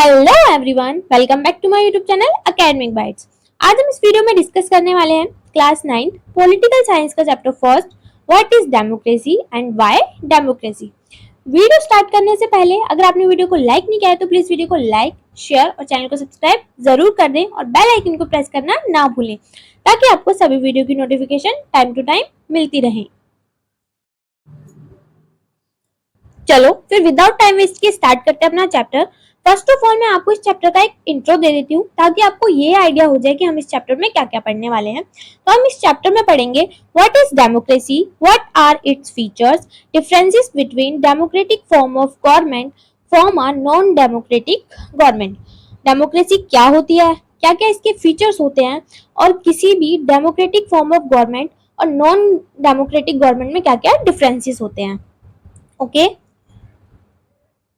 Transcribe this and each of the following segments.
Hello everyone, welcome back to my YouTube channel academic bytes. आज हम इस video में डिस्कस करने वाले हैं क्लास 9 पॉलिटिकल साइंस का chapter first, what is democracy and why democracy. Video start करने से पहले अगर आपने वीडियो को लाइक नहीं किया है तो प्लीज वीडियो को लाइक, शेयर और चैनल को सब्सक्राइब जरूर कर दें और बेल आइकन को प्रेस करना ना भूलें ताकि आपको सभी वीडियो की नोटिफिकेशन टाइम टू टाइम मिलती रहे। चलो फिर विदाउट टाइम वेस्ट के स्टार्ट करते हैं अपना चैप्टर। फर्स्ट ऑफ ऑल मैं आपको इस चैप्टर का एक इंट्रो दे देती हूँ ताकि आपको ये आइडिया हो जाए कि हम इस चैप्टर में क्या क्या पढ़ने वाले हैं। तो हम इस चैप्टर में पढ़ेंगे what is democracy, what are its features, differences between democratic form of government from a non democratic government. Democracy क्या होती है, क्या क्या इसके फीचर्स होते हैं और किसी भी डेमोक्रेटिक फॉर्म ऑफ गवर्नमेंट और नॉन डेमोक्रेटिक गवर्नमेंट में क्या क्या डिफरेंसेस होते हैं। ओके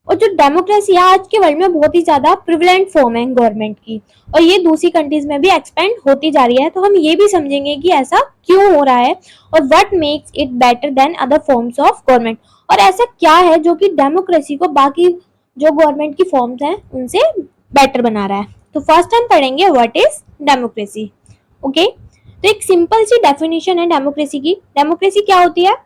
और जो डेमोक्रेसी है आज के वर्ल्ड में बहुत ही ज्यादा प्रिविलेंट फॉर्म है गवर्नमेंट की और ये दूसरी कंट्रीज में भी एक्सपेंड होती जा रही है। तो हम ये भी समझेंगे कि ऐसा क्यों हो रहा है और what makes it better than other forms of government, और ऐसा क्या है जो कि डेमोक्रेसी को बाकी जो गवर्नमेंट की फॉर्म्स हैं उनसे बेटर बना रहा है। तो फर्स्ट हम पढ़ेंगे व्हाट इज डेमोक्रेसी। ओके तो एक सिंपल सी डेफिनेशन है डेमोक्रेसी की। डेमोक्रेसी क्या होती है?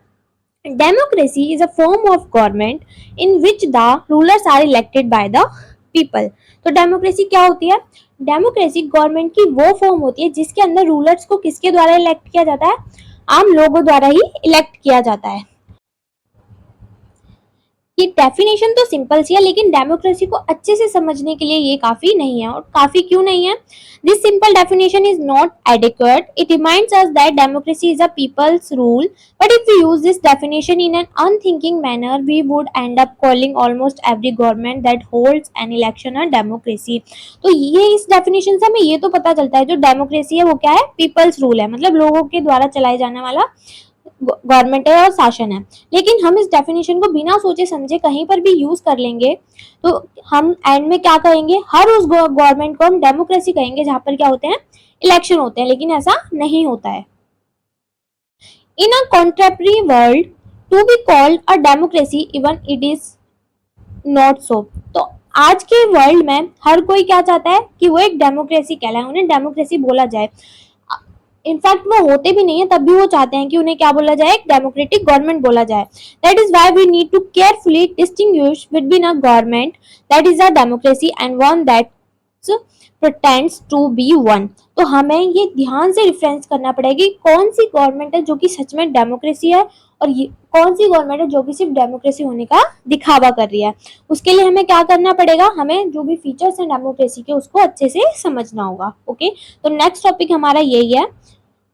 Democracy is a form of government in which the rulers are elected by the people। तो डेमोक्रेसी क्या होती है? डेमोक्रेसी गवर्नमेंट की वो फॉर्म होती है जिसके अंदर रूलर्स को किसके द्वारा इलेक्ट किया जाता है? आम लोगों द्वारा ही इलेक्ट किया जाता है। ये डेफिनेशन तो सिंपल सी है लेकिन डेमोक्रेसी को अच्छे से समझने के लिए ये काफी नहीं है। और काफी क्यों नहीं है? This simple definition is not adequate. It reminds us that democracy is a people's rule, but if we use this definition in an unthinking manner we would end up calling almost every government that holds an election a democracy. तो ये इस definition से हमें ये तो पता चलता है जो डेमोक्रेसी है वो क्या है? पीपल्स रूल है, मतलब लोगों के द्वारा चलाए जाने वाला गवर्नमेंट है और शासन है। लेकिन हम इस डेफिनेशन को बिना सोचे समझे कहीं पर भी यूज कर लेंगे तो हम एंड में क्या कहेंगे? हर उस गवर्नमेंट को हम डेमोक्रेसी कहेंगे जहां पर क्या होते हैं? इलेक्शन होते हैं। लेकिन ऐसा नहीं होता है। In a contemporary world to be called a democracy even it is not so. तो आज के वर्ल्ड में हर कोई क्या चाहता है कि वो एक डेमोक्रेसी कहलाए, उन्हें डेमोक्रेसी बोला जाए। इनफैक्ट वो होते भी नहीं है तब भी वो चाहते हैं कि उन्हें क्या बोला जाए? एक डेमोक्रेटिक गवर्नमेंट बोला जाए। That is why we need to carefully distinguish between a government that is a democracy and one that pretends to be one. तो हमें ये ध्यान से डिफरेंस करना पड़ेगा कि कौन सी गवर्नमेंट है जो कि सच में डेमोक्रेसी है और ये कौन सी गवर्नमेंट है जो कि सिर्फ डेमोक्रेसी होने का दिखावा कर रही है। उसके लिए हमें क्या करना पड़ेगा? हमें जो भी फीचर्स हैं डेमोक्रेसी के उसको अच्छे से समझना होगा। ओके तो नेक्स्ट टॉपिक हमारा यही है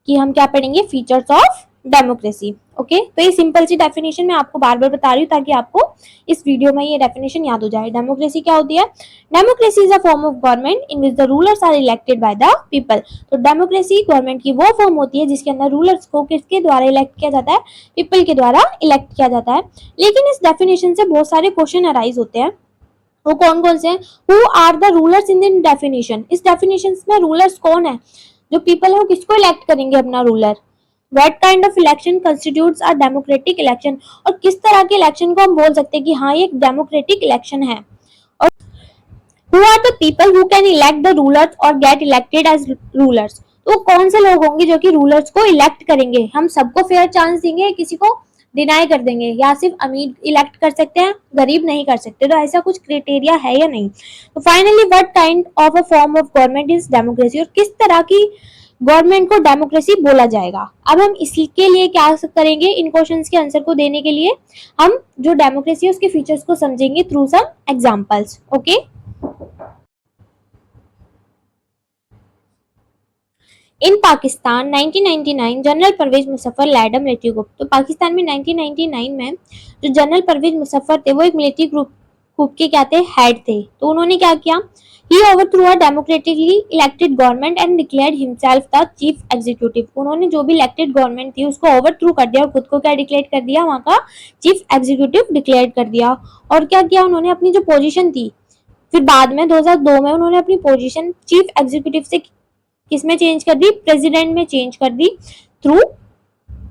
कि हम क्या पढ़ेंगे? Features of democracy. ओके तो ये सिंपल सी डेफिनेशन मैं आपको बार बार बता रही हूँ ताकि आपको इस वीडियो में ये डेफिनेशन याद हो जाए। डेमोक्रेसी क्या होती है? Democracy is a form of government in which the rulers are elected by the people. तो डेमोक्रेसी गवर्नमेंट की वो फॉर्म होती है जिसके अंदर रूलर्स को किसके द्वारा इलेक्ट किया जाता है? पीपल के द्वारा इलेक्ट किया जाता है। लेकिन इस डेफिनेशन से बहुत सारे क्वेश्चन अराइज होते हैं। वो कौन कौन से हैं? Who are the rulers in the definition. इस डेफिनेशन में रूलर्स कौन है? जो पीपल है वो किसको इलेक्ट करेंगे अपना ruler? What kind of election constitutes a democratic election. और किस तरह के इलेक्शन को हम बोल सकते हैं कि हाँ ये एक डेमोक्रेटिक इलेक्शन है। और who are the people who can elect the rulers और गेट इलेक्टेड एज रूलर्स। तो कौन से लोग होंगे जो कि रूलर्स को इलेक्ट करेंगे? हम सबको फेयर चांस देंगे, किसी को डिनाई कर देंगे, या सिर्फ अमीर इलेक्ट कर सकते हैं, गरीब नहीं कर सकते? तो ऐसा कुछ क्राइटेरिया है या नहीं? तो finally what kind of a form of government is democracy, और किस तरह की गवर्नमेंट को डेमोक्रेसी बोला जाएगा। अब हम इसके लिए क्या करेंगे? इन क्वेश्चंस के आंसर को देने के लिए हम जो डेमोक्रेसी है उसके फीचर्स को समझेंगे through some examples. Okay in Pakistan 1999 general Pervez Musharraf led a military group. तो पाकिस्तान में 1999 में जो जनरल परवेज मुशर्रफ थे वो एक मिलिट्री ग्रुप के क्या थे? हेड थे। तो उन्होंने क्या किया? He overthrew a democratically elected government and declared himself the chief executive। उन्होंने जो भी इलेक्टेड गवर्नमेंट थी उसको ओवरथ्रू कर दिया और खुद को क्या डिक्लेयर कर दिया? वहां का चीफ एग्जीक्यूटिव डिक्लेयर कर दिया। और क्या किया उन्होंने? अपनी जो पोजीशन थी फिर बाद में 2002 में उन्होंने अपनी पोजीशन चीफ एग्जीक्यूटिव से किसमें चेंज कर दी? प्रेसिडेंट में चेंज कर दी थ्रू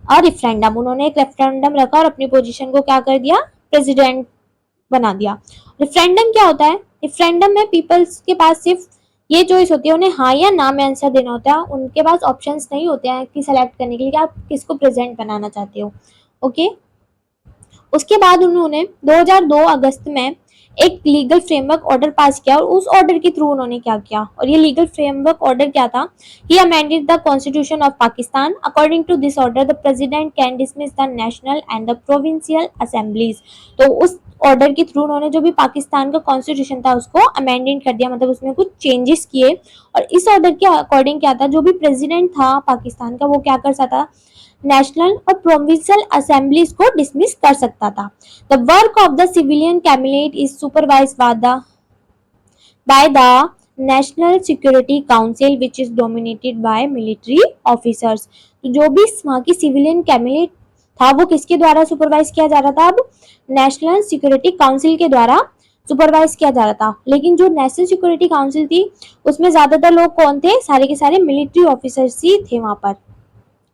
अ रेफरेंडम। उन्होंने एक रेफरेंडम रखा और अपनी पोजीशन को क्या कर दिया? प्रेसिडेंट बना दिया। रेफरेंडम क्या होता है? रेफरेंडम में पीपल्स के पास सिर्फ ये चॉइस होती है, उन्हें हाँ या ना में आंसर देना होता है, उनके पास ऑप्शंस नहीं होते हैं कि सेलेक्ट करने के लिए कि आप किसको प्रेजेंट बनाना चाहते हो। ओके, उसके बाद उन्होंने 2002 अगस्त में एक लीगल फ्रेमवर्क ऑर्डर पास किया, और उस ऑर्डर के थ्रू उन्होंने क्या किया, और ये लीगल फ्रेमवर्क ऑर्डर क्या था, he amended the constitution of Pakistan. According to this order the president can dismiss the national and the provincial assemblies. तो उस ऑर्डर के थ्रू उन्होंने जो भी पाकिस्तान का कॉन्स्टिट्यूशन था उसको अमेंडेड कर दिया, मतलब उसमें कुछ चेंजेस किए, और इस ऑर्डर के अकॉर्डिंग क्या था, जो भी प्रेसिडेंट था पाकिस्तान का वो क्या कर सकता था, नेशनल और प्रोविंशियल असेंबलीज को डिसमिस कर सकता था। The work of the civilian cabinet is supervised by the national security council which is dominated by military officers. तो जो भी वहाँ की सिविलियन कैबिनेट था वो किसके द्वारा सुपरवाइज किया जा रहा था, अब नेशनल सिक्योरिटी काउंसिल के द्वारा सुपरवाइज किया जा रहा था। लेकिन जो नेशनल सिक्योरिटी काउंसिल थी उसमें ज्यादातर लोग कौन थे, सारे के सारे मिलिट्री ऑफिसर्स ही थे वहां पर।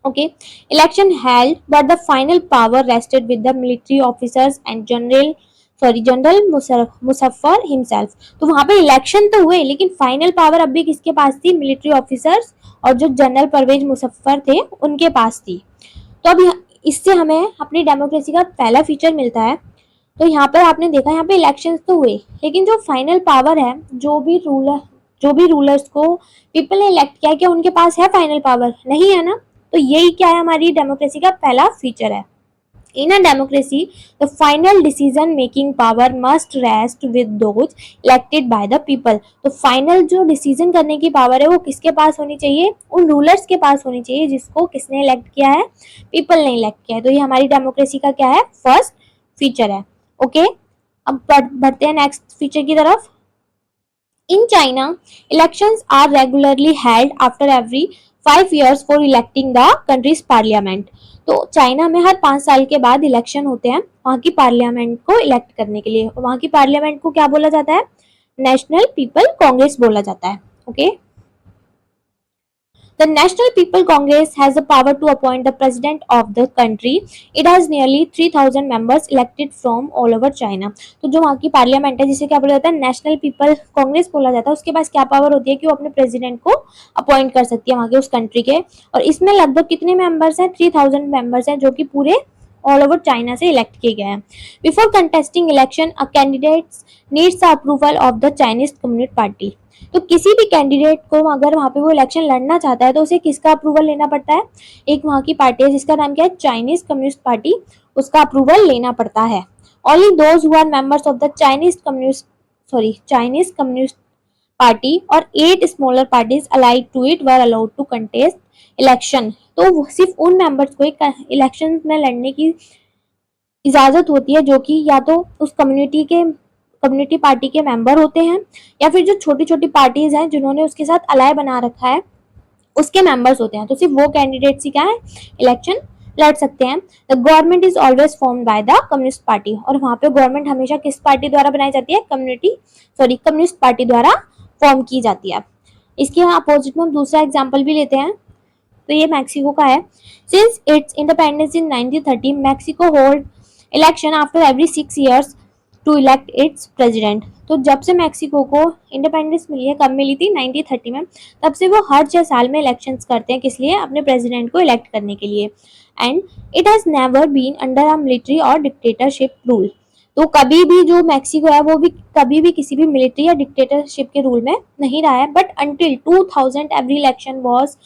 Okay, election held, but the final power rested with the military officers and general Muzaffar himself. तो वहां पे इलेक्शन तो हुए लेकिन फाइनल पावर अब भी किसके पास थी, मिलिट्री ऑफिसर्स और जो जनरल परवेज मुजफ्फर थे उनके पास थी। तो अब इससे हमें अपनी डेमोक्रेसी का पहला फीचर मिलता है। तो यहाँ पर आपने देखा, यहाँ पे इलेक्शंस तो हुए लेकिन जो फाइनल पावर है, जो भी रूलर्स को पीपल ने इलेक्ट किया, क्या उनके पास है फाइनल पावर, नहीं है ना। तो यही क्या है, हमारी डेमोक्रेसी का पहला फीचर है। In a democracy the final decision making power must rest with those elected by the people. तो फाइनल जो डिसीजन करने की पावर है वो किसके पास होनी चाहिए, उन रूलर्स के पास होनी चाहिए जिसको किसने इलेक्ट किया है, पीपल ने इलेक्ट किया है। तो ये हमारी डेमोक्रेसी का क्या है, फर्स्ट फीचर है। ओके, अब बढ़ते हैं नेक्स्ट फीचर की तरफ। In China, elections are regularly held after every 5 years for electing the country's parliament. तो चाइना में हर 5 साल के बाद इलेक्शन होते हैं वहाँ की पार्लियामेंट को इलेक्ट करने के लिए। वहाँ की पार्लियामेंट को क्या बोला जाता है, नेशनल पीपल कांग्रेस बोला जाता है। Okay, The National People Congress has the power to appoint the president of the country. It has nearly 3000 members elected from all over China. तो जो वहाँ की पार्लियामेंट है जिसे क्या बोला जाता है, नेशनल पीपल कांग्रेस बोला जाता है, उसके पास क्या पावर होती है कि वो अपने प्रेसिडेंट को अपॉइंट कर सकती है वहाँ के उस कंट्री के। और इसमें लगभग कितने मेंबर्स हैं, 3000 मेंबर्स हैं जो कि पूरे ऑल ओवर चाइना से इलेक्ट किए गए हैं। Before contesting election a candidate needs the approval of the Chinese Communist party. तो किसी भी कैंडिडेट को अगर वहां पे वो इलेक्शन लड़ना चाहता है तो उसे किसका अप्रूवल लेना पड़ता है, एक वहां की पार्टी है जिसका नाम क्या है, चाइनीज कम्युनिस्ट पार्टी, उसका अप्रूवल लेना पड़ता है। Only those who are members of the Chinese Communist Party और 8 smaller parties allied to it were allowed to contest election. तो सिर्फ उन मेंबर्स को इलेक्शन में लड़ने की इजाजत होती है जो कि या तो उस कम्युनिटी पार्टी के मेंबर होते हैं या फिर जो छोटी छोटी पार्टीज हैं जिन्होंने उसके साथ अलाय बना रखा है उसके मेंबर्स होते हैं। तो सिर्फ वो कैंडिडेट्स ही क्या है, इलेक्शन लड़ सकते हैं। The government is always form by the communist Party. और वहां पे गवर्नमेंट हमेशा किस पार्टी द्वारा बनाई जाती है, कम्युनिस्ट पार्टी द्वारा फॉर्म की जाती है। इसके अपोजिट में हम दूसरा एग्जाम्पल भी लेते हैं, तो ये मैक्सिको का है। Since its independence in 1930 Mexico hold election after every 6 years to elect its president. तो जब से मैक्सिको को इंडिपेंडेंस मिली है, कब मिली थी, 1930 में, तब से वो हर 6 साल में इलेक्शंस करते हैं, किस लिए, अपने प्रेसिडेंट को इलेक्ट करने के लिए। And it has never been under a military और डिक्टेटरशिप रूल। तो कभी भी जो मैक्सिको है वो भी कभी भी किसी भी मिलिट्री या डिक्टेटरशिप के रूल में नहीं रहा है। But until 2000 every election was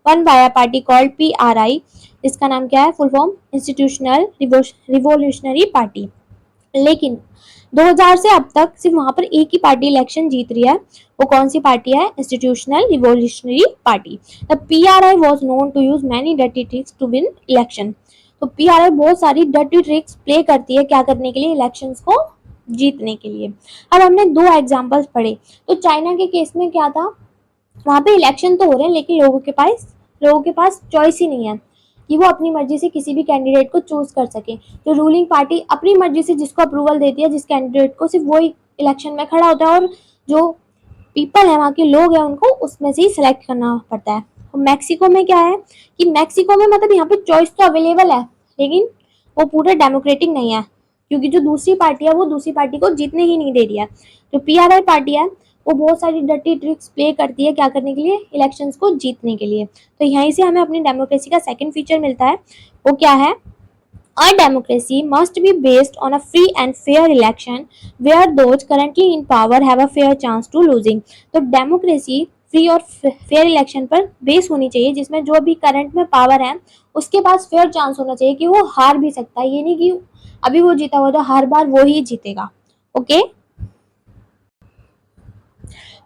one by a party called PRI, इसका नाम क्या है, full form institutional Revolutionary party. लेकिन 2000 से अब तक सिर्फ वहां पर एक ही पार्टी इलेक्शन जीत रही है, वो कौन सी पार्टी है, Institutional Revolutionary Party. The PRI was known to use many dirty tricks to win election. तो PRI बहुत सारी डर्टी ट्रिक्स प्ले करती है क्या करने के लिए, इलेक्शंस को जीतने के लिए। अब हमने 2 एग्जांपल्स पढ़े। तो चाइना के केस में क्या था, वहां पे इलेक्शन तो हो रहे हैं लेकिन लोगों के पास चॉइस ही नहीं है कि वो अपनी मर्जी से किसी भी कैंडिडेट को चूज कर सके। जो रूलिंग पार्टी अपनी मर्जी से जिसको अप्रूवल देती है, जिस कैंडिडेट को, सिर्फ वही इलेक्शन में खड़ा होता है और जो पीपल है, वहाँ के लोग हैं, उनको उसमें से ही सिलेक्ट करना पड़ता है। और मैक्सिको में क्या है कि मैक्सिको में मतलब यहाँ पे चॉइस तो अवेलेबल है लेकिन वो पूरा डेमोक्रेटिक नहीं है। क्योंकि जो दूसरी पार्टी है वो दूसरी पार्टी को जीतने ही नहीं दे रही है। जो पीआरआई पार्टी है वो बहुत सारी डर्टी ट्रिक्स प्ले करती है, क्या करने के लिए, इलेक्शंस को जीतने के लिए। तो यहीं से हमें अपनी डेमोक्रेसी का सेकंड फीचर मिलता है, वो क्या है, a democracy must be based on a free and fair election where those currently in power have a fair chance to losing। तो डेमोक्रेसी फ्री और फेयर इलेक्शन पर बेस होनी चाहिए, जिसमें जो भी करंट में पावर है उसके पास फेयर चांस होना चाहिए कि वो हार भी सकता है, ये नहीं कि अभी वो जीता हुआ तो हर बार वो ही जीतेगा। Okay,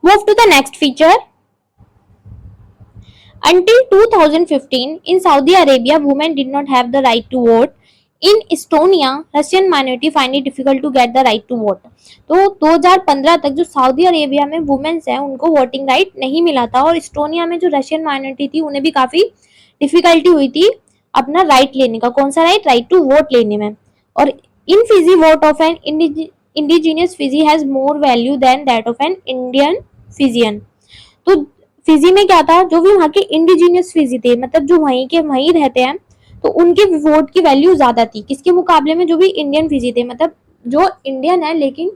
move to the next feature. Until 2015, in Saudi Arabia, women did not have the right to vote. In Estonia, Russian minority find it difficult to get the right to vote। तो 2015 तक जो Saudi Arabia में women's हैं उनको voting right नहीं मिला था, और इस्टोनिया में जो रशियन माइनॉरिटी थी उन्हें भी काफी डिफिकल्टी हुई थी अपना राइट लेने का। कौन सा राइट? राइट टू वोट लेने में। और in Fiji vote of an indigenous Fiji has more value than that of an Indian Fijian. तो फिजी में क्या था, जो भी वहाँ के इंडिजिनियस फिजी थे, मतलब जो वहीं के वहीं रहते हैं, तो उनके वोट की वैल्यू ज्यादा थी किसके मुकाबले में, जो भी इंडियन फिजी थे, मतलब जो इंडियन है लेकिन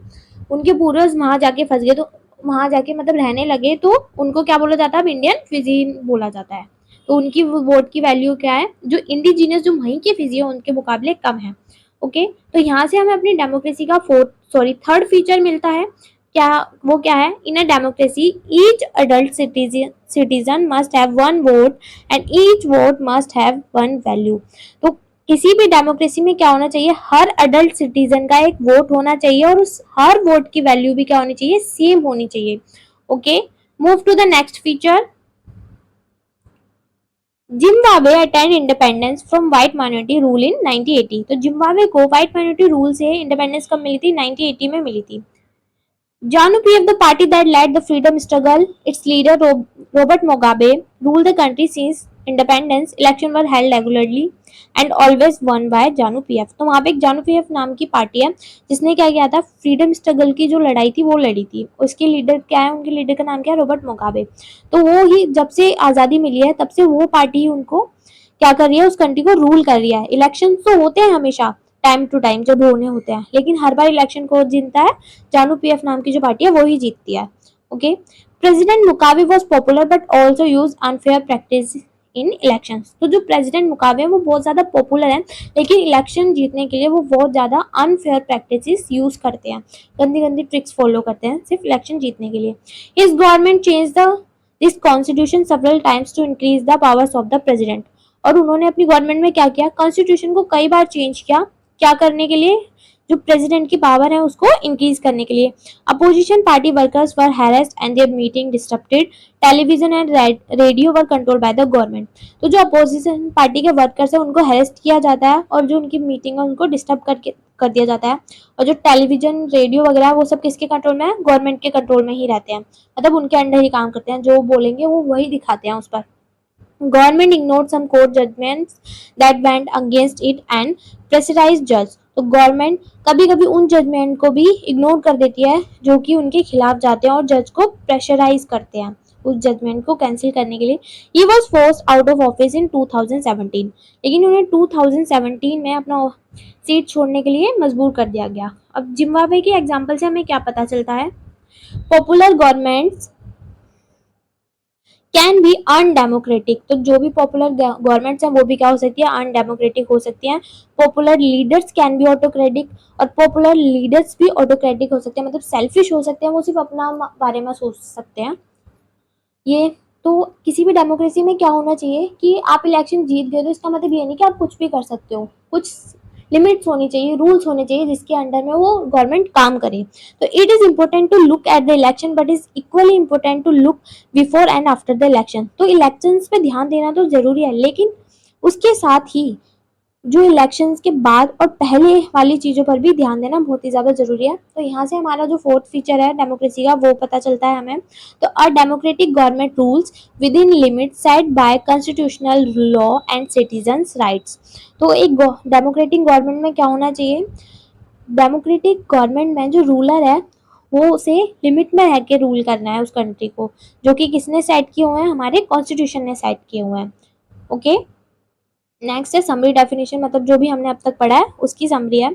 उनके पूर्वज वहां जाके फंस गए, तो वहां जाके मतलब रहने लगे, तो उनको क्या बोला जाता है, अब इंडियन फिजी बोला जाता है। तो उनकी वोट की वैल्यू क्या है, जो इंडिजिनियस जो वहीं के फिजी है उनके मुकाबले कम है। ओके, तो यहाँ से हमें अपनी डेमोक्रेसी का थर्ड फीचर मिलता है। क्या, वो क्या है, in a democracy each adult citizen must have one vote and each vote must have one value. तो किसी भी डेमोक्रेसी में क्या होना चाहिए, हर अडल्ट सिटीजन का एक वोट होना चाहिए, और उस हर वोट की वैल्यू भी क्या होनी चाहिए, सेम होनी चाहिए। Okay, move to the next feature. Zimbabwe attained independence from white minority rule in 1980। तो जिम्बाब्वे को व्हाइट माइनॉरिटी रूल से इंडिपेंडेंस कब मिली थी, 1980 में मिली थी। ZANU-PF, the party that led the freedom struggle, its leader Robert Mugabe ruled the country since independence. Elections were held regularly and always won by ZANU-PF। तो वहाँ पे एक ZANU-PF नाम की पार्टी है जिसने क्या किया था, फ्रीडम स्ट्रगल की जो लड़ाई थी वो लड़ी थी। उसके लीडर क्या है, उनके लीडर का नाम क्या है, रॉबर्ट मुगाबे। तो वो ही जब से आज़ादी मिली है तब से वो पार्टी उनको क्या कर रही है, उस कंट्री को रूल कर रही है। इलेक्शन तो होते हैं हमेशा टाइम टू टाइम जब होने होते हैं, लेकिन हर बार इलेक्शन को जीतता है ZANU-PF नाम की जो पार्टी है वो ही जीतती है। Okay, president Mugabe was popular but also use unfair practice in elections. तो जो प्रेसिडेंट मुकावे है वो बहुत ज्यादा पॉपुलर है, लेकिन इलेक्शन जीतने के लिए वो बहुत ज्यादा अनफेयर प्रैक्टिसेस यूज करते हैं, गंदी गंदी ट्रिक्स फॉलो करते हैं सिर्फ इलेक्शन जीतने के लिए। His government change the this constitution several times to increase the powers of the president. और उन्होंने अपनी गवर्नमेंट में क्या किया, कॉन्स्टिट्यूशन को कई बार चेंज किया, क्या करने के लिए, जो प्रेसिडेंट की पावर है उसको इंक्रीज करने के लिए। Opposition party workers were harassed and their meeting disturbed, television and radio were controlled by the government. तो जो अपोजिशन पार्टी के वर्कर्स है उनको हैरेस्ट किया जाता है, और जो उनकी मीटिंग है उनको डिस्टर्ब करके कर दिया जाता है। और जो टेलीविजन रेडियो वगैरह वो सब किसके कंट्रोल में है, गवर्नमेंट के कंट्रोल में ही रहते हैं, मतलब उनके अंडर ही काम करते हैं, जो बोलेंगे वो वही दिखाते हैं उस पर। Government ignored some court judgments that went against it and pressurized judge। तो गवर्नमेंट कभी कभी उन जजमेंट को भी इग्नोर कर देती है जो कि उनके खिलाफ जाते हैं, और जज को प्रेशराइज करते हैं उस जजमेंट को कैंसिल करने के लिए। He was forced out of office in 2017, लेकिन उन्हें 2017 में अपना सीट छोड़ने के लिए मजबूर कर दिया गया। अब जिम्बाब्वे के एग्जाम्पल से हमें क्या पता चलता है, popular governments can be undemocratic. तो जो भी पॉपुलर गवर्नमेंट्स हैं वो भी क्या हो सकती है, अनडेमोक्रेटिक हो सकती हैं। Popular leaders can be autocratic, और पॉपुलर लीडर्स भी ऑटोक्रेटिक हो सकते हैं, मतलब सेल्फिश हो सकते हैं, वो सिर्फ अपना बारे में सोच सकते हैं। ये तो किसी भी डेमोक्रेसी में क्या होना चाहिए कि आप इलेक्शन जीत गए तो इसका मतलब ये नहीं कि आप कुछ भी कर सकते हो, कुछ लिमिट्स होनी चाहिए, रूल्स होने चाहिए जिसके अंडर में वो गवर्नमेंट काम करे। तो it is important to look at the election but is equally important to look before and after the election. तो इलेक्शंस पे ध्यान देना तो जरूरी है, लेकिन उसके साथ ही जो इलेक्शंस के बाद और पहले वाली चीज़ों पर भी ध्यान देना बहुत ही ज़्यादा ज़रूरी है। तो यहाँ से हमारा जो फोर्थ फीचर है डेमोक्रेसी का वो पता चलता है हमें। तो a democratic government rules within limit set by constitutional law and citizens rights. तो एक डेमोक्रेटिक गवर्नमेंट में क्या होना चाहिए, डेमोक्रेटिक गवर्नमेंट में जो रूलर है वो उसे लिमिट में रह के रूल करना है उस कंट्री को, जो कि किसने सेट किए हुए हैं, हमारे कॉन्स्टिट्यूशन ने सेट किए हुए हैं। ओके, नेक्स्ट है समरी डेफिनेशन, मतलब जो भी हमने अब तक पढ़ा है उसकी समरी है।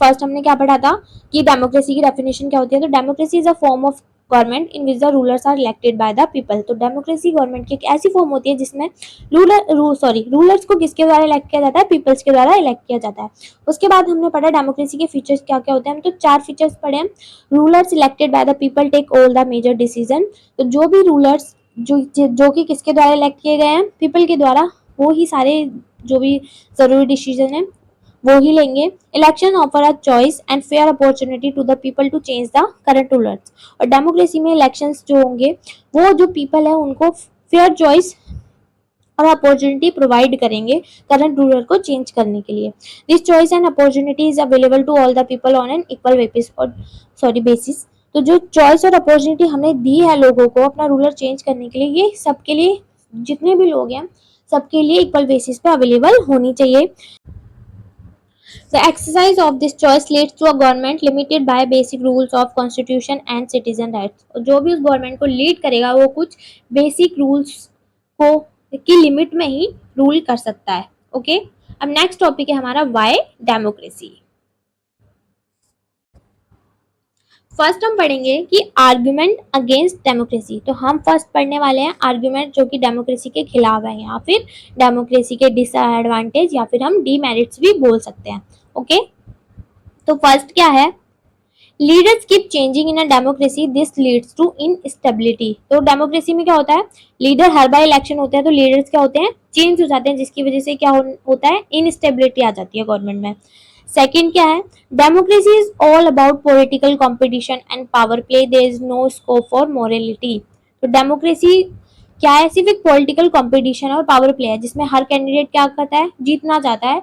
फर्स्ट हमने क्या पढ़ा था कि डेमोक्रेसी की डेफिनेशन क्या होती है। तो democracy is a form of government in which the rulers are elected by the people. तो डेमोक्रेसी गवर्नमेंट की एक ऐसी फॉर्म होती है जिसमें रूलर्स को किसके द्वारा इलेक्ट किया जाता है, पीपल्स के द्वारा इलेक्ट किया जाता है। उसके बाद हमने पढ़ा डेमोक्रेसी के फीचर्स क्या क्या होते हैं। हम तो 4 फीचर्स पढ़े हैं। Rulers elected by the people take all the major decision. तो जो भी रूलर्स जो कि किसके द्वारा इलेक्ट किए गए हैं, पीपल के द्वारा, वो ही सारे जो भी जरूरी डिसीजन है वो ही लेंगे। Election offer a choice and fair opportunity to the people to change the current rulers. और डेमोक्रेसी में इलेक्शंस जो होंगे वो जो पीपल है उनको फेयर चॉइस और अपॉर्चुनिटी प्रोवाइड करेंगे करंट रूलर को चेंज करने के लिए। This choice and opportunity is available to all the people on an equal basis. तो जो चॉइस और अपॉर्चुनिटी हमने दी है लोगों को अपना रूलर चेंज करने के लिए, ये सबके लिए, जितने भी लोग हैं सबके लिए इक्वल बेसिस पे अवेलेबल होनी चाहिए। The exercise of this choice leads to a government limited by basic rules of constitution and citizen rights। और जो भी उस गवर्नमेंट को लीड करेगा वो कुछ बेसिक रूल्स को की लिमिट में ही रूल कर सकता है। ओके, अब नेक्स्ट टॉपिक है हमारा वाई डेमोक्रेसी। फर्स्ट हम पढ़ेंगे कि आर्गुमेंट अगेंस्ट डेमोक्रेसी। तो हम फर्स्ट पढ़ने वाले हैं आर्गुमेंट जो कि डेमोक्रेसी के खिलाफ है, या फिर डेमोक्रेसी के डिसएडवांटेज या फिर हम डीमेरिट्स भी बोल सकते हैं। ओके, तो फर्स्ट क्या है, leaders keep changing in a democracy, this leads to instability. तो डेमोक्रेसी में क्या होता है, लीडर हर बार इलेक्शन होते हैं तो लीडर्स क्या होते हैं, चेंज हो जाते हैं, जिसकी वजह से क्या होता है, इनस्टेबिलिटी आ जाती है गवर्नमेंट में। सेकंड क्या है, democracy is all about political competition and power play, there is no scope for morality. तो डेमोक्रेसी क्या है, सिर्फ एक पॉलिटिकल कंपटीशन और पावर प्ले है जिसमें हर कैंडिडेट क्या करता है, जीतना चाहता है,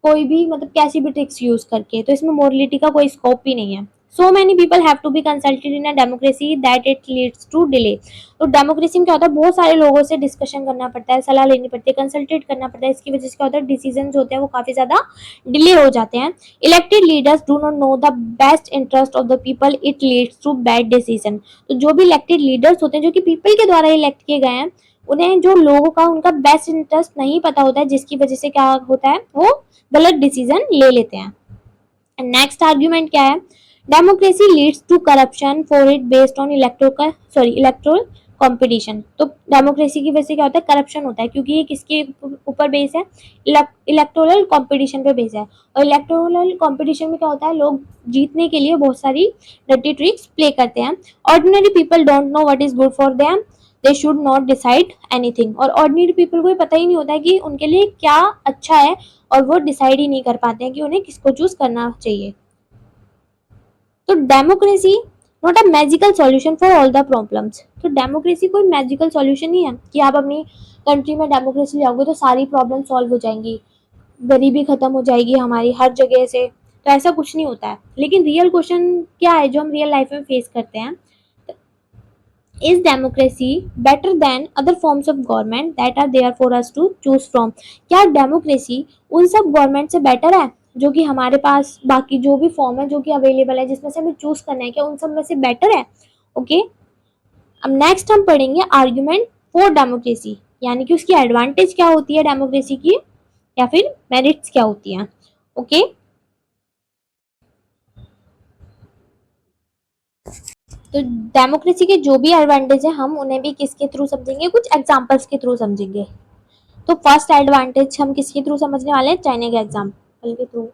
कोई भी मतलब कैसी भी ट्रिक्स यूज करके। तो इसमें मोरलिटी का कोई स्कोप भी नहीं है। So many people have to be consulted in a democracy that it leads to delay. तो डेमोक्रेसी में क्या होता है, बहुत सारे लोगों से डिस्कशन करना पड़ता है, सलाह लेनी पड़ती है, कंसल्टेट करना पड़ता है। इसकी वजह से क्या होता है, डिसीजन होते हैं वो काफी ज्यादा डिले हो जाते हैं। Elected leaders do not know the best interest of the people, it leads to bad decision. तो जो भी इलेक्टेड लीडर्स होते हैं जो कि पीपल के द्वारा इलेक्ट किए गए हैं, उन्हें जो लोगों का उनका बेस्ट इंटरेस्ट नहीं पता होता है, जिसकी वजह से क्या होता है, वो गलत डिसीजन ले लेते हैं। नेक्स्ट आर्ग्यूमेंट क्या है, democracy leads to corruption for it based on electoral competition. तो डेमोक्रेसी की वजह से क्या होता है, करप्शन होता है, क्योंकि ये किसके ऊपर बेस है, इलेक्टोरल कंपटीशन पे बेस है। और इलेक्टोरल कंपटीशन में क्या होता है, लोग जीतने के लिए बहुत सारी डर्टी ट्रिक्स प्ले करते हैं। Ordinary people don't know what is good for them, they should not decide anything. और ऑर्डिनरी पीपल को पता ही नहीं होता है कि उनके लिए क्या अच्छा है, और वो डिसाइड ही नहीं कर पाते हैं कि उन्हें किसको चूज करना चाहिए। तो democracy not a magical solution for all the problems. तो डेमोक्रेसी कोई मैजिकल सॉल्यूशन नहीं है कि आप अपनी कंट्री में डेमोक्रेसी लाओगे तो सारी प्रॉब्लम सॉल्व हो जाएंगी, गरीबी खत्म हो जाएगी हमारी हर जगह से। तो ऐसा कुछ नहीं होता है। लेकिन रियल क्वेश्चन क्या है जो हम रियल लाइफ में फेस करते हैं, is democracy better than other forms of government that are there for us to choose from. क्या डेमोक्रेसी उन सब गवर्नमेंट से बेटर है जो कि हमारे पास बाकी जो भी फॉर्म है जो कि अवेलेबल है जिसमें से हमें चूज करना है, क्या उन सब में से बेटर है? ओके, अब नेक्स्ट हम पढ़ेंगे आर्ग्यूमेंट फॉर डेमोक्रेसी, यानी कि उसकी एडवांटेज क्या होती है डेमोक्रेसी की, या फिर मेरिट्स क्या होती हैं। ओके, तो डेमोक्रेसी के जो भी एडवांटेज है हम उन्हें भी किसके थ्रू समझेंगे, कुछ एग्जांपल्स के थ्रू समझेंगे। तो फर्स्ट एडवांटेज हम किसके थ्रू समझने वाले हैं, चाइना के एग्जांपल के through.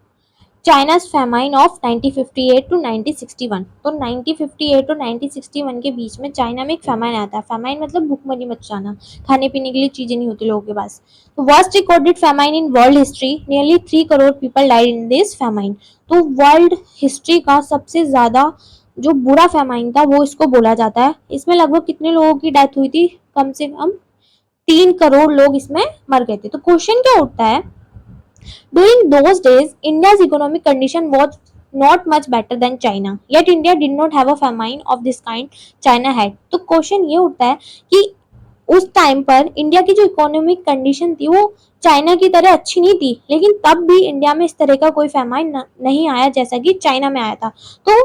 China's famine of 1958 to 1961। तो 1958 और 1961 के बीच में चाइना में एक फेमाइन आता है। फेमाइन मतलब भूखमरी मच जाना, खाने पीने के लिए चीजें नहीं होती लोगों के पास। तो worst recorded famine in world history, nearly 3 crore people died in this famine. तो वर्ल्ड हिस्ट्री का सबसे ज्यादा जो बुरा फेमाइन था वो इसको बोला जाता है। इसमें लगभग कितने लोगों की डेथ हुई थी, कम से कम 3 करोड़ लोग इसमें मर गए थे। तो क्वेश्चन क्या उठता है, during those days, India's economic condition was not much better than China. Yet India did not have a famine of this kind China had. तो क्वेश्चन ये उठता है कि उस टाइम पर इंडिया की जो इकोनॉमिक कंडीशन थी वो चाइना की तरह अच्छी नहीं थी, लेकिन तब भी इंडिया में इस तरह का कोई फैमाइन नहीं आया जैसा कि चाइना में आया था। तो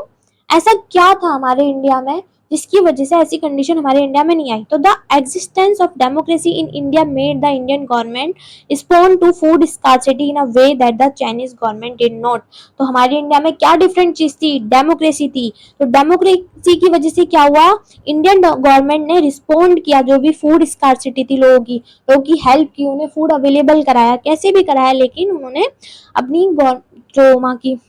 ऐसा क्या था हमारे इंडिया में जिसकी वजह से ऐसी कंडीशन हमारे इंडिया में नहीं आई? तो the existence of democracy in India made the Indian government respond to food scarcity in a way that the Chinese government did not. तो हमारे इंडिया में क्या डिफरेंट चीज थी? डेमोक्रेसी थी। तो डेमोक्रेसी की वजह से क्या हुआ? इंडियन गवर्नमेंट ने रिस्पॉन्ड किया, जो भी फूड स्कार्सिटी थी लोगों की हेल्प की, उन्हें फूड अवेलेबल कराया, कैसे भी कराया, लेकिन उन्होंने अपनी जो वहाँ की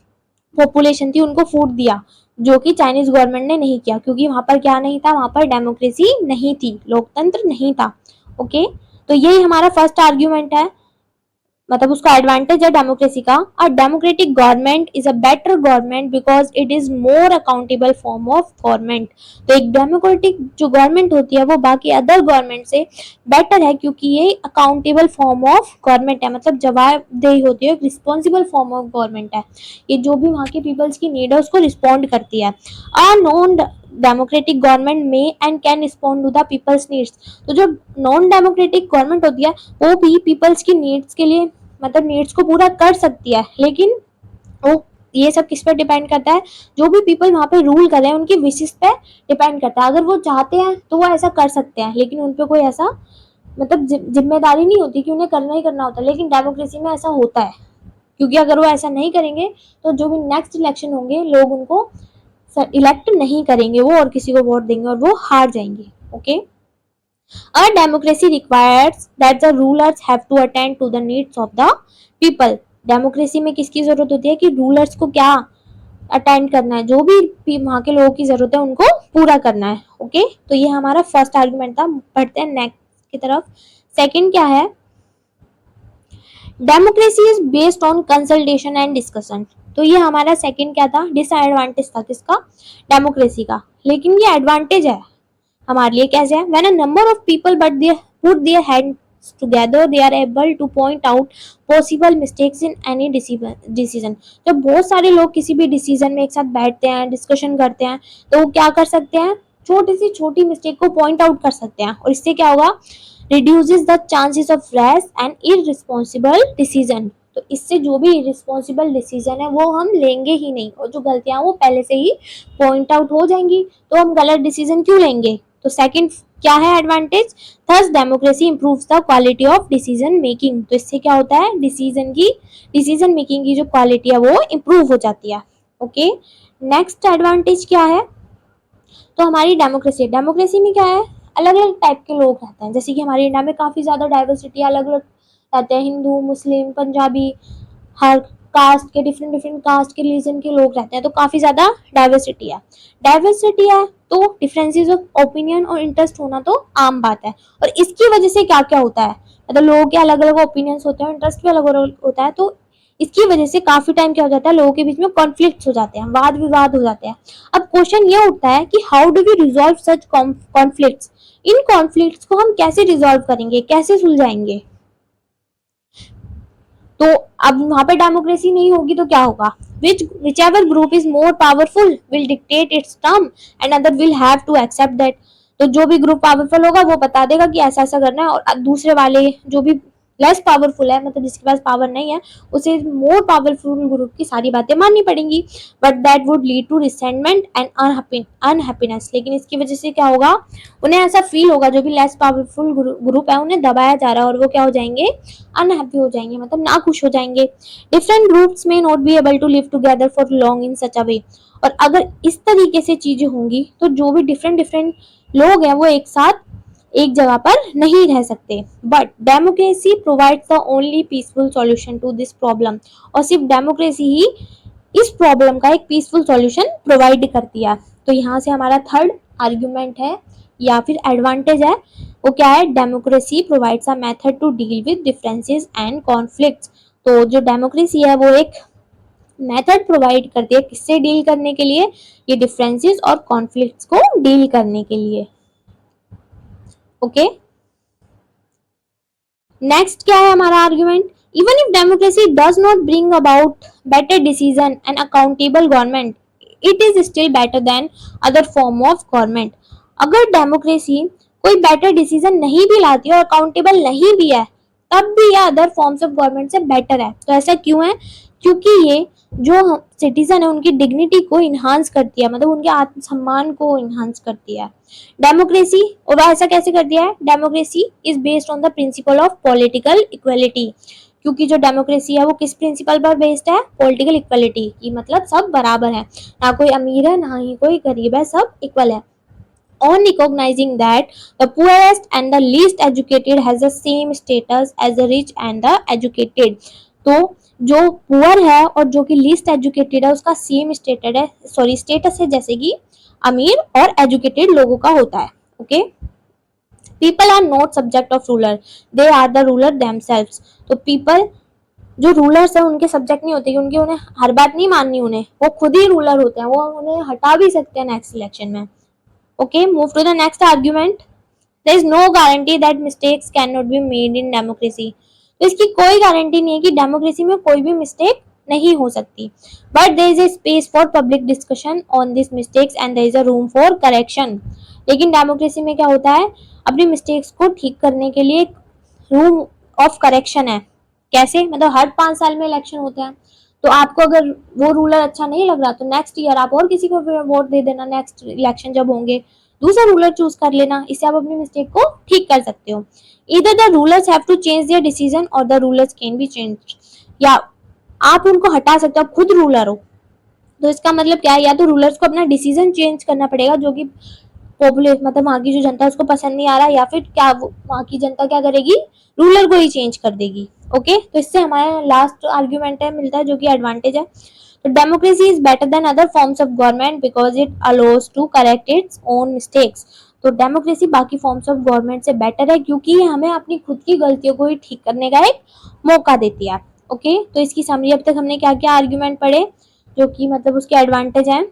पॉपुलेशन थी उनको फूड दिया, जो कि चाइनीज गवर्नमेंट ने नहीं किया, क्योंकि वहां पर क्या नहीं था? वहां पर डेमोक्रेसी नहीं थी, लोकतंत्र नहीं था। ओके, तो यही हमारा फर्स्ट आर्ग्यूमेंट है, मतलब उसका एडवांटेज है डेमोक्रेसी का। अ democratic government is a better government because it is more accountable form of government. तो एक डेमोक्रेटिक जो गवर्नमेंट होती है वो बाकी अदर गवर्नमेंट से बेटर है, क्योंकि ये अकाउंटेबल फॉर्म ऑफ गवर्नमेंट है, मतलब जवाबदेही होती है, रिस्पॉन्सिबल फॉर्म ऑफ गवर्नमेंट है। ये जो भी वहाँ के पीपल्स की नीड है उसको रिस्पॉन्ड करती है। अ नॉन डेमोक्रेटिक गवर्नमेंट में and can respond to the people's needs. तो जो नॉन डेमोक्रेटिक गवर्नमेंट होती है वो भी पीपल्स की नीड्स के लिए, मतलब नीड्स को पूरा कर सकती है, लेकिन वो ये सब किस पर डिपेंड करता है? जो भी पीपल वहां पे रूल कर रहे हैं उनकी विशेष पे डिपेंड करता है। अगर वो चाहते हैं तो वो ऐसा कर सकते हैं, लेकिन उन पे कोई ऐसा मतलब जिम्मेदारी नहीं होती कि उन्हें करना ही करना होता है। लेकिन डेमोक्रेसी में ऐसा होता है, क्योंकि अगर वो ऐसा नहीं करेंगे तो जो भी नेक्स्ट इलेक्शन होंगे लोग उनको इलेक्ट नहीं करेंगे, वो और किसी को वोट देंगे और वो हार जाएंगे। Okay, a democracy requires that the rulers have to attend to the needs of the people. Democracy में किसकी जरूरत होती है? कि रूलर्स को क्या अटेंड करना है, जो भी वहां के लोगों की जरूरत है उनको पूरा करना है। ओके, तो ये हमारा फर्स्ट आर्गुमेंट था। बढ़ते हैं नेक्स्ट की तरफ। सेकंड क्या है? Democracy is based on consultation and discussion. तो ये हमारा सेकंड क्या था? डिसएडवांटेज था किसका? डेमोक्रेसी का। लेकिन ये एडवांटेज है हमारे लिए। कैसे है? When a number of people but they put their hands together they are able to point out possible mistakes in any decision. जब बहुत सारे लोग किसी भी डिसीजन में एक साथ बैठते हैं, डिस्कशन करते हैं, तो वो क्या कर सकते हैं? छोटी सी छोटी मिस्टेक को पॉइंट आउट कर सकते हैं, और इससे क्या होगा? Reduces the chances of rash and irresponsible decision. तो इससे जो भी इररिस्पॉन्सिबल डिसीजन है वो हम लेंगे ही नहीं, और जो गलतियां वो पहले से ही पॉइंट आउट हो जाएंगी, तो हम गलत डिसीजन क्यों लेंगे? तो सेकंड क्या है advantage? Thus democracy improves the quality of decision making. तो इससे क्या होता है? डिसीजन मेकिंग की जो क्वालिटी है वो इंप्रूव हो जाती है। ओके, नेक्स्ट एडवांटेज क्या है? तो हमारी डेमोक्रेसी में क्या है? अलग अलग टाइप के लोग रहते हैं, जैसे कि हमारे इंडिया में काफी ज्यादा डाइवर्सिटी, अलग अलग रहते हैं, हिंदू, मुस्लिम, पंजाबी, हर कास्ट के, डिफरेंट डिफरेंट कास्ट के, रिलीजन के लोग रहते हैं, तो काफी ज्यादा डाइवर्सिटी है। तो डिफरेंसेस ऑफ ओपिनियन और इंटरेस्ट होना तो आम बात है। और इसकी वजह से क्या क्या होता है? मतलब लोगों के अलग अलग ओपिनियंस होते हैं, इंटरेस्ट भी अलग अलग होता है, तो इसकी वजह से काफी टाइम क्या हो जाता है? लोगों के बीच में कॉन्फ्लिक्ट हो जाते हैं, वाद विवाद हो जाते हैं। अब क्वेश्चन ये उठता है कि how do we resolve such conflicts? इन कॉन्फ्लिक्ट्स को हम कैसे रिजॉल्व करेंगे, कैसे सुलझाएंगे? तो अब वहां पे डेमोक्रेसी नहीं होगी तो क्या होगा? whichever group is more powerful will dictate its term and other will have to accept that। तो जो भी ग्रुप पावरफुल होगा वो बता देगा कि ऐसा ऐसा करना है, और दूसरे वाले जो भी लेस पावरफुल है, मतलब जिसके पास पावर नहीं है, उसे मोर पावरफुल ग्रुप की सारी बातें माननी पड़ेंगी। But that would lead to resentment and unhappiness. लेकिन इसकी वजह से क्या होगा? उन्हें ऐसा फील होगा, जो भी लेस पावरफुल ग्रुप है उन्हें दबाया जा रहा है, और वो क्या हो जाएंगे? अनहैप्पी हो जाएंगे, मतलब ना खुश हो जाएंगे। डिफरेंट ग्रुप्स में not be able to live together for long in such a way. और अगर इस तरीके से चीजें होंगी तो जो भी डिफरेंट डिफरेंट लोग हैं वो एक साथ एक जगह पर नहीं रह सकते। But democracy provides the only peaceful solution to this problem. और सिर्फ डेमोक्रेसी ही इस प्रॉब्लम का एक पीसफुल सॉल्यूशन प्रोवाइड करती है। तो यहाँ से हमारा थर्ड आर्ग्यूमेंट है या फिर एडवांटेज है, वो क्या है? Democracy provides a method to deal with differences and conflicts. तो जो डेमोक्रेसी है वो एक मेथड प्रोवाइड करती है किससे डील करने के लिए? ये डिफरेंसेस और कॉन्फ्लिक्ट्स को डील करने के लिए। ओके, नेक्स्ट क्या है हमारा argument? Even if democracy does not bring about better decision and accountable government, it is still better than other form of government. अगर डेमोक्रेसी कोई बेटर डिसीजन नहीं भी लाती है और अकाउंटेबल नहीं भी है, तब भी यह अदर फॉर्म्स ऑफ गवर्नमेंट से बेटर है। तो ऐसा क्यों है? क्योंकि ये जो सिटीजन है उनकी डिग्निटी को इन्हांस करती है, मतलब उनके आत्मसम्मान को इन्हांस करती है। डेमोक्रेसी, और ऐसा कैसे कर दिया है, democracy is based on the principle of political equality, क्योंकि जो डेमोक्रेसी है वो किस प्रिंसिपल पर बेस्ड है, पॉलिटिकल इक्वलिटी की, मतलब सब बराबर है, ना कोई अमीर है ना ही कोई गरीब है, सब इक्वल है। On recognizing that the poorest and the least educated has the same status as the rich and the educated, तो जो पुअर है और जो कि लीस्ट एजुकेटेड है उसका सेम स्टेटस है जैसे कि अमीर और एजुकेटेड लोगों का होता है। Okay, people are not subject of ruler, they are the ruler themselves, तो पीपल जो रूलर्स है उनके सब्जेक्ट नहीं होते, क्योंकि उन्हें हर बात नहीं माननी, उन्हें वो खुद ही रूलर होते हैं, वो उन्हें हटा भी सकते हैं नेक्स्ट इलेक्शन में। Okay, move to the next argument. There is no guarantee that mistakes cannot be made in democracy. तो इसकी कोई गारंटी नहीं है कि डेमोक्रेसी में कोई भी मिस्टेक नहीं हो सकती, but there is a space for public discussion on this mistakes and there is a room for correction. लेकिन डेमोक्रेसी में क्या होता है, अपनी मिस्टेक्स को ठीक करने के लिए एक रूम ऑफ करेक्शन है। कैसे, मतलब हर 5 साल में इलेक्शन होते हैं, तो आपको अगर वो रूलर अच्छा नहीं लग रहा तो नेक्स्ट ईयर आप और किसी को वोट दे देना, नेक्स्ट इलेक्शन जब होंगे दूसरा रूलर चूज कर लेना, इससे आप अपनी मिस्टेक को ठीक कर सकते हो। इधर the rulers have to change their decision और the rulers can be change, या आप उनको हटा सकते हो, आप खुद रूलर हो, तो इसका मतलब क्या है, या तो रूलर्स को अपना डिसीजन चेंज करना पड़ेगा जो कि पॉपुलेशन मतलब वहां की जो जनता है उसको पसंद नहीं आ रहा, या फिर क्या वहां की जनता क्या करेगी, रूलर को ही चेंज कर देगी। ओके, तो इससे हमारा लास्ट आर्ग्यूमेंट है मिलता है जो कि एडवांटेज है। तो democracy is better than other forms of government because it allows to correct its own mistakes. तो डेमोक्रेसी बाकी फॉर्म्स ऑफ गवर्नमेंट से बेटर है क्योंकि ये हमें अपनी खुद की गलतियों को ही ठीक करने का एक मौका देती है। ओके, तो इसकी समरी अब तक हमने क्या क्या आर्ग्यूमेंट पढ़े जो कि मतलब उसके एडवांटेज हैं।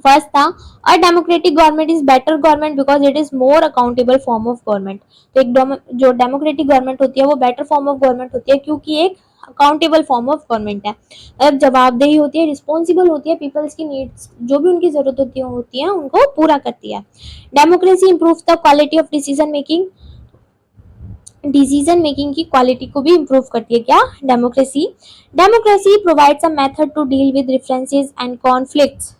फर्स्ट था, अ democratic government is better government because it is more accountable form of government. तो एक जो डेमोक्रेटिक गवर्नमेंट होती है वो बेटर फॉर्म ऑफ गवर्नमेंट होती है क्योंकि एक अकाउंटेबल फॉर्म ऑफ गवर्नमेंट है, मतलब जवाबदेही होती है, रिस्पॉन्सिबल होती है, पीपल्स की नीड्स जो भी उनकी जरूरत होती है उनको पूरा करती है। Democracy improve the quality of decision making की क्वालिटी को भी इंप्रूव करती है क्या, democracy. Democracy provides a method to deal with differences and conflicts,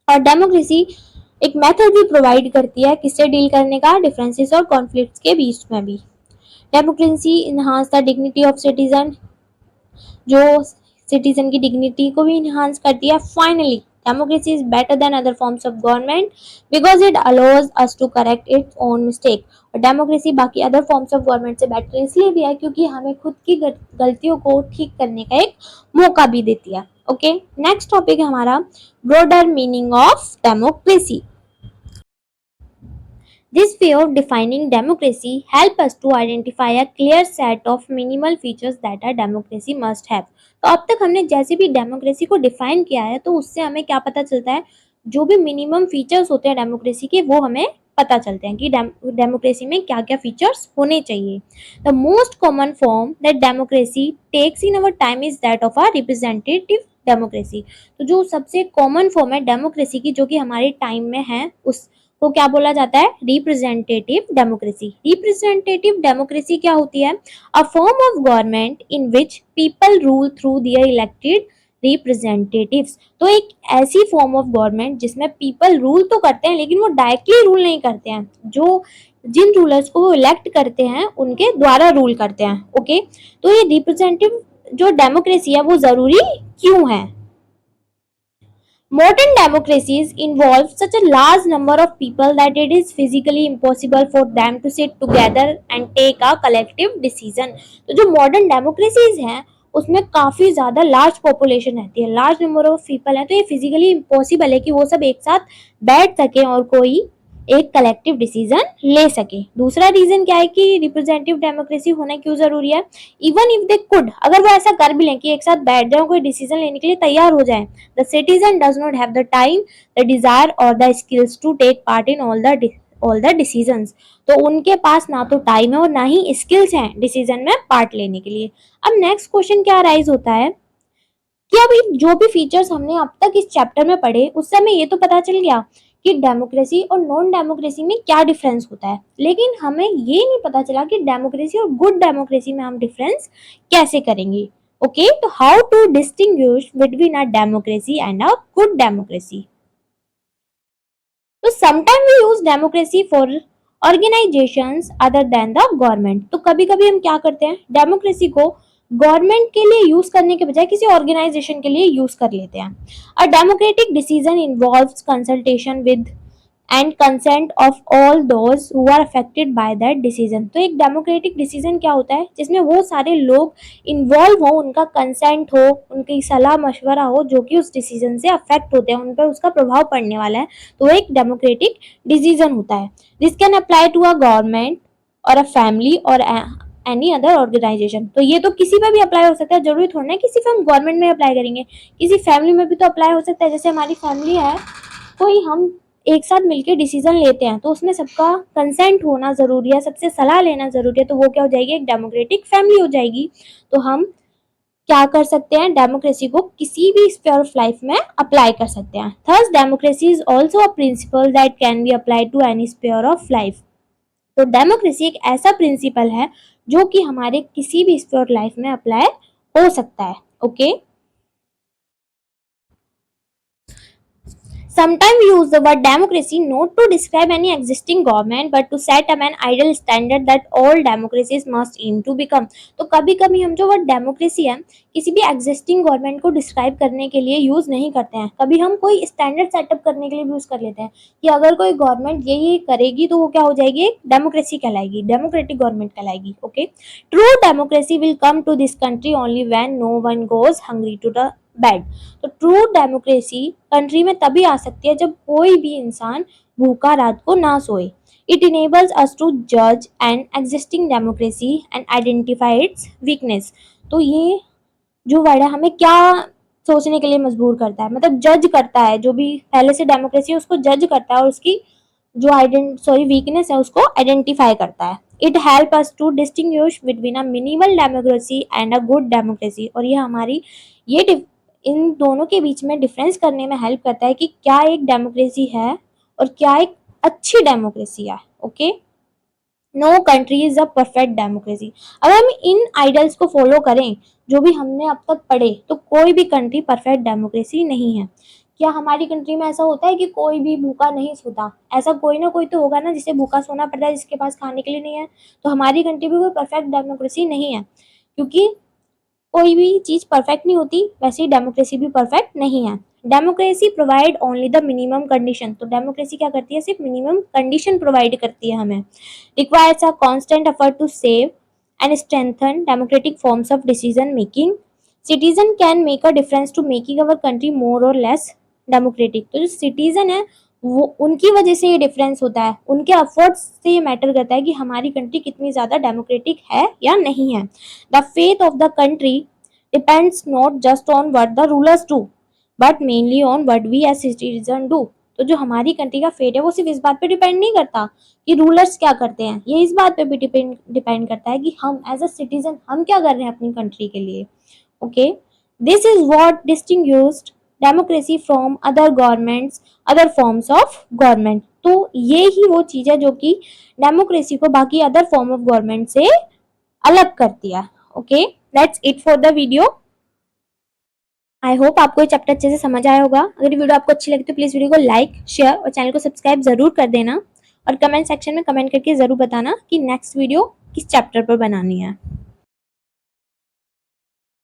और डेमोक्रेसी एक मेथड भी प्रोवाइड करती है किससे डील करने का, डिफरेंसेस और कॉन्फ्लिक्ट्स के बीच में भी। Democracy enhance the dignity of citizen, जो सिटीजन की डिग्निटी को भी इनहांस करती है। Finally democracy is better than other forms of government because it allows us to correct its own mistake. और डेमोक्रेसी बाकी अदर फॉर्म्स ऑफ गवर्नमेंट से better इसलिए भी है क्योंकि हमें खुद की गलतियों को ठीक करने का एक मौका भी देती है। ओके, नेक्स्ट टॉपिक है हमारा broader meaning of democracy. This way of defining democracy help us to identify a clear set of minimal features that a democracy must have। तो अब तक हमने जैसे भी डेमोक्रेसी को डिफाइन किया है तो उससे हमें क्या पता चलता है, जो भी मिनिमम फीचर्स होते हैं डेमोक्रेसी के वो हमें पता चलते हैं कि डेमोक्रेसी में क्या क्या फीचर्स होने चाहिए। The most common form that democracy takes in our time is that of a representative democracy. तो जो सबसे कॉमन फॉर्म है डेमोक्रेसी की जो कि हमारे टाइम में है उस को क्या बोला जाता है, रिप्रेजेंटेटिव डेमोक्रेसी। रिप्रेजेंटेटिव डेमोक्रेसी क्या होती है, a form of government in which people rule through their elected representatives. तो एक ऐसी फॉर्म ऑफ गवर्नमेंट जिसमें पीपल रूल तो करते हैं लेकिन वो डायरेक्टली रूल नहीं करते हैं, जो जिन रूलर्स को वो इलेक्ट करते हैं उनके द्वारा रूल करते हैं। ओके, तो ये रिप्रेजेंटेटिव जो डेमोक्रेसी है वो जरूरी क्यों है। Modern democracies involve such a large number of people that it is physically impossible for them to sit together and take a collective decision। तो जो मॉडर्न डेमोक्रेसीज हैं उसमें काफी ज्यादा लार्ज पॉपुलेशन रहती है, लार्ज नंबर ऑफ पीपल है, तो ये फिजिकली इम्पॉसिबल है कि वो सब एक साथ बैठ सके और कोई एक कलेक्टिव डिसीजन ले सके। दूसरा रीजन क्या है कि रिप्रेजेंटेटिव डेमोक्रेसी होना क्यों जरूरी है, इवन इफ दे कुड, अगर वो ऐसा कर भी लें कि एक साथ बैठ जाए कोई डिसीजन लेने के लिए तैयार हो जाए, the citizen does not have the time, the desire और the skills to take part in all the decisions. तो उनके पास ना तो टाइम है और ना ही स्किल्स हैं डिसीजन में पार्ट लेने के लिए। अब नेक्स्ट क्वेश्चन क्या राइज होता है कि अब जो भी फीचर्स हमने अब तक इस चैप्टर में पढ़े उससे हमें ये तो पता चल गया कि डेमोक्रेसी और नॉन डेमोक्रेसी में क्या डिफरेंस होता है, लेकिन हमें ये नहीं पता चला कि डेमोक्रेसी और गुड डेमोक्रेसी में हम डिफरेंस कैसे करेंगे। Okay, so how to distinguish between a democracy and a good democracy? So sometimes we use democracy for organizations other than the government. तो कभी कभी हम क्या करते हैं, डेमोक्रेसी को गवर्नमेंट के लिए यूज करने के बजाय किसी ऑर्गेनाइजेशन के लिए यूज कर लेते हैं. A democratic decision involves consultation with and consent of all those who are affected by that decision. तो एक डेमोक्रेटिक डिसीजन क्या होता है, जिसमें वो सारे लोग इन्वॉल्व हो, उनका कंसेंट हो, उनकी सलाह मशवरा हो, जो कि उस डिसीजन से अफेक्ट होते हैं, उन पर उसका प्रभाव पड़ने वाला है. तो एक डेमोक्रेटिक डिसीजन होता है. This can apply to a government और अ फैमिली और एनी अदर ऑर्गेनाइजेशन. तो ये तो किसी पर भी अप्लाई हो सकता है, जरूरी थोड़ा ना किसी पर हम गवर्नमेंट में अप्लाई करेंगे, किसी फैमिली में भी तो अप्लाई हो सकता है. जैसे हमारी फैमिली है, कोई हम एक साथ मिलकर डिसीजन लेते हैं, तो उसमें सबका कंसेंट होना जरूरी है, सबसे सलाह लेना जरूरी है. तो वो क्या हो जाएगी, एक डेमोक्रेटिक फैमिली हो जाएगी. तो हम क्या कर सकते हैं, डेमोक्रेसी को किसी भी स्फीयर ऑफ लाइफ में अप्लाई कर सकते हैं. Thus democracy is also a principle that can be applied to any sphere of life. तो डेमोक्रेसी एक ऐसा प्रिंसिपल है जो कि हमारे किसी भी स्फीयर ऑफ लाइफ में अप्लाई हो सकता है. Okay. Sometimes we use the word democracy not to describe any existing government but to set up an ideal standard that all democracies must aim to become. तो कभी कभी हम जो word democracy है किसी भी एग्जिस्टिंग गवर्नमेंट को describe करने के लिए यूज नहीं करते हैं, कभी हम कोई स्टैंडर्ड सेटअप करने के लिए भी यूज कर लेते हैं कि अगर कोई गवर्नमेंट ये करेगी तो वो क्या हो जाएगी, एक डेमोक्रेसी कहलाएगी, डेमोक्रेटिक गवर्नमेंट कहलाएगी. Okay. True democracy will come to this country only when no one goes hungry to the bed. तो ट्रू डेमोक्रेसी कंट्री में तभी आ सकती है जब कोई भी इंसान भूखा रात को ना सोए. इट इनेबल्स अस टू जज an existing democracy and identify it's weakness. तो ये जो वर्ड है हमें क्या सोचने के लिए मजबूर करता है, मतलब जज करता है, जो भी पहले से डेमोक्रेसी है उसको जज करता है और उसकी जो वीकनेस है उसको आइडेंटिफाई करता है. It help us to distinguish between a minimal democracy and a good democracy. और ये हमारी ये इन दोनों के बीच में डिफरेंस करने में हेल्प करता है कि क्या एक डेमोक्रेसी है और क्या एक अच्छी डेमोक्रेसी है. Okay. No country is a perfect democracy. अगर हम इन आइडल्स को फॉलो करें जो भी हमने अब तक पढ़े, तो कोई भी कंट्री परफेक्ट डेमोक्रेसी नहीं है. क्या हमारी कंट्री में ऐसा होता है कि कोई भी भूखा नहीं सोता? ऐसा कोई ना कोई तो होगा ना जिसे भूखा सोना पड़ता है, जिसके पास खाने के लिए नहीं है. तो हमारी कंट्री भी कोई परफेक्ट डेमोक्रेसी नहीं है, क्योंकि कोई भी चीज परफेक्ट नहीं होती, वैसे ही डेमोक्रेसी भी परफेक्ट नहीं है. Democracy provide only the minimum condition. तो डेमोक्रेसी क्या करती है, सिर्फ मिनिमम कंडीशन प्रोवाइड करती है हमें. Requires a constant effort to save and strengthen democratic forms of decision making. Citizen can make a difference to making our country more और less democratic. तो जो सिटीजन है वो उनकी वजह से ये डिफरेंस होता है, उनके एफर्ट्स से ये मैटर करता है कि हमारी कंट्री कितनी ज्यादा डेमोक्रेटिक है या नहीं है. The faith of the country depends not just on what the rulers do but mainly on what we as citizen do. तो जो हमारी कंट्री का फेट है वो सिर्फ इस बात पे डिपेंड नहीं करता कि रूलर्स क्या करते हैं, ये इस बात पे भी डिपेंड करता है कि हम एज अ सिटीजन हम क्या कर रहे हैं अपनी कंट्री के लिए. Okay. This is what distinguished democracy from other governments, other forms of government. तो ये ही वो चीज है जो कि डेमोक्रेसी को बाकी अदर फॉर्म ऑफ गवर्नमेंट से अलग करती है. Okay. That's it for the video. I hope आपको ये चैप्टर अच्छे से समझ आया होगा. अगर ये वीडियो आपको अच्छी लगी तो प्लीज वीडियो को लाइक, शेयर और चैनल को सब्सक्राइब जरूर कर देना. और कमेंट सेक्शन में कमेंट करके जरूर बताना कि नेक्स्ट वीडियो किस चैप्टर पर बनानी है.